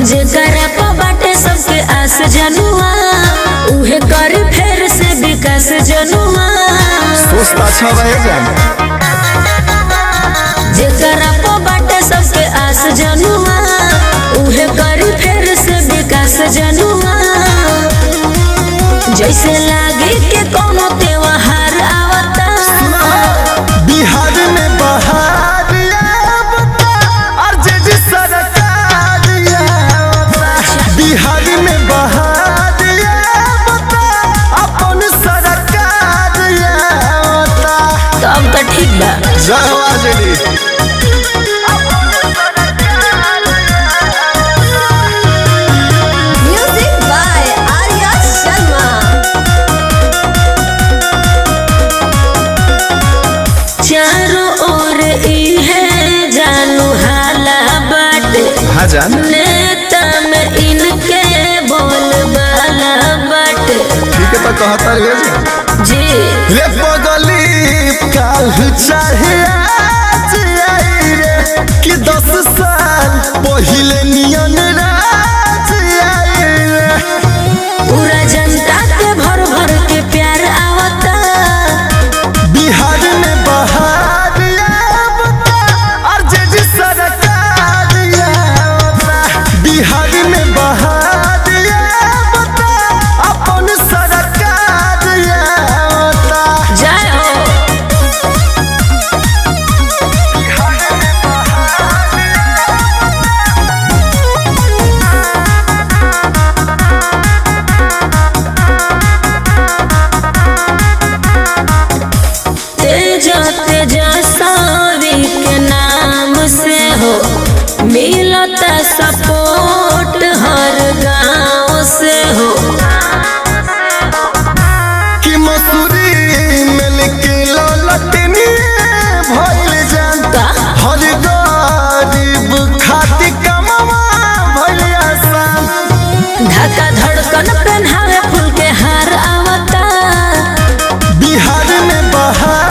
जेकरा पे बाटे सबके आस जनुआ उहे करी फेर से विकास जनुआ सोचता अच्छा रहे जान जेकरा पे बाटे सबके आस जनुआ उहे करी फेर से विकास जनुआ जैसे लागे के कोनो त्योहार आवता बिहार में बहार आवता और जे सरकार आवता बिहार में बहार आवता अपन सरकार आवता तब तो ठीक बा जवाजली म्यूजिक बाय आर्या शर्मा चारों ओर इहे जानू हाला बाटे हाँ जान नेता में इनके बोल बाला बाटे ठीक है तो कहता रहे जी रे बगली काल चाहे आज आई रे कि 10 साल पहिले नियन राज आई रे पूरा जनता के भर भर के प्यार आवता बिहार में बहार आवता और जे सरकार आवता बिहार में बहार आवता अपन सरकार आवता जय हो तेजा तेजा सावी के नाम से हो मिलता सपोर्ट हर गांव से हो कि मसूरी मिल के ललटनी भइल जानता हर गरीब खातिर कमावा भइल आसान धक्का धड़कन पहनावे फूल के हार आवता बिहार में बहार